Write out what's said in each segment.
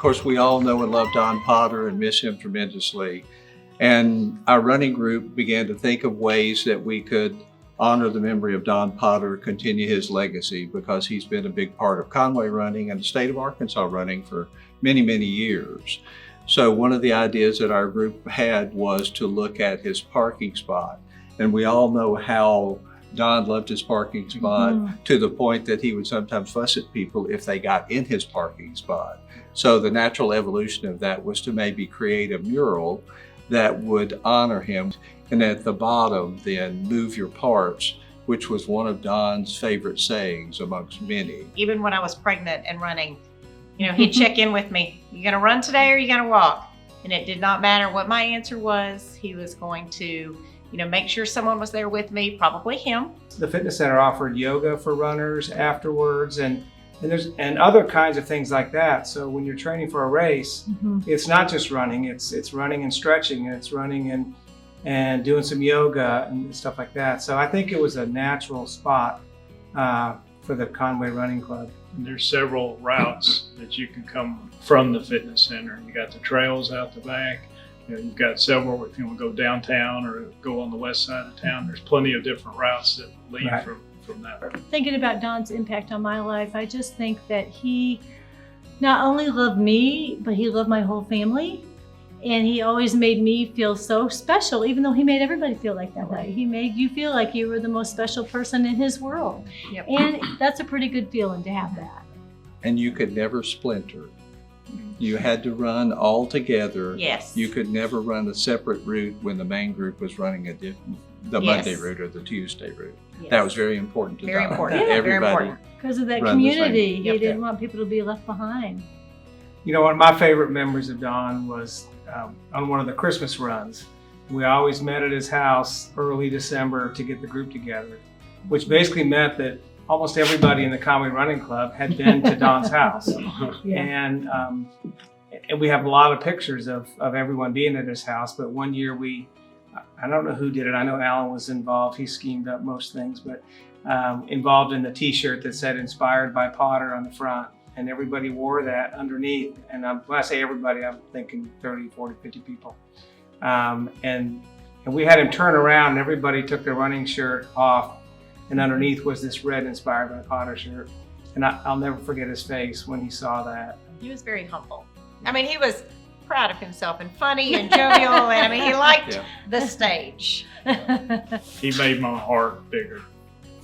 course, we all know and love Don Potter and miss him tremendously. And our running group began to think of ways that we could honor the memory of Don Potter, continue his legacy, because he's been a big part of Conway running and the state of Arkansas running for many, many years. So one of the ideas that our group had was to look at his parking spot. And we all know how Don loved his parking spot to the point that he would sometimes fuss at people if they got in his parking spot. So the natural evolution of that was to maybe create a mural that would honor him. And at the bottom, then, move your parts, which was one of Don's favorite sayings amongst many. Even when I was pregnant and running, he'd check in with me. You gonna run today or you gonna walk? And it did not matter what my answer was. He was going to make sure someone was there with me, probably him. The fitness center offered yoga for runners afterwards and other kinds of things like that. So when you're training for a race, it's not just running, it's running and stretching, and it's running and doing some yoga and stuff like that. So I think it was a natural spot for the Conway Running Club. And there's several routes that you can come from the fitness center. You got the trails out the back. You've got several, if you want to go downtown or go on the west side of town, there's plenty of different routes that lead from that. Thinking about Don's impact on my life, I just think that he not only loved me, but he loved my whole family. And he always made me feel so special, even though he made everybody feel like that way. He made you feel like you were the most special person in his world. Yep. And that's a pretty good feeling to have that. And you could never splinter. You had to run all together. Yes. You could never run a separate route when the main group was running the Monday route or the Tuesday route. Yes. That was very important to Very Don. important. Yeah, very important. Because of that community. He didn't want people to be left behind. One of my favorite memories of Don was on one of the Christmas runs. We always met at his house early December to get the group together, which basically meant that almost everybody in the Conway Running Club had been to Don's house. And we have a lot of pictures of everyone being at his house. But one year I don't know who did it. I know Alan was involved. He schemed up most things, but involved in the t-shirt that said "Inspired by Potter" on the front. And everybody wore that underneath. And when I say everybody, I'm thinking 30, 40, 50 people. And we had him turn around and everybody took their running shirt off. And underneath was this red "Inspired by Potter" shirt. And I'll never forget his face when he saw that. He was very humble. He was proud of himself and funny and jovial. And he liked the stage. He made my heart bigger.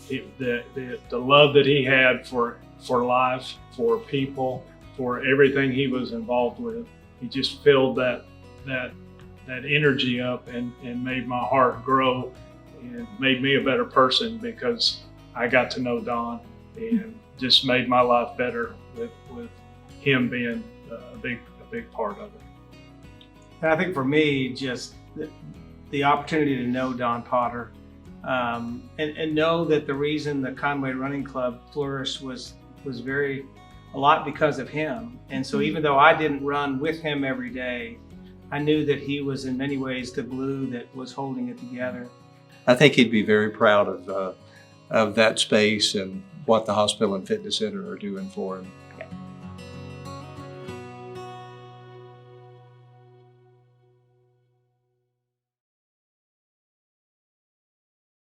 The love that he had for life, for people, for everything he was involved with. He just filled that energy up and made my heart grow and made me a better person because I got to know Don and just made my life better with him being a big part of it. And I think for me, just the opportunity to know Don Potter and know that the reason the Conway Running Club flourished was a lot because of him. And so even though I didn't run with him every day, I knew that he was in many ways the glue that was holding it together. I think he'd be very proud of that space and what the hospital and fitness center are doing for him.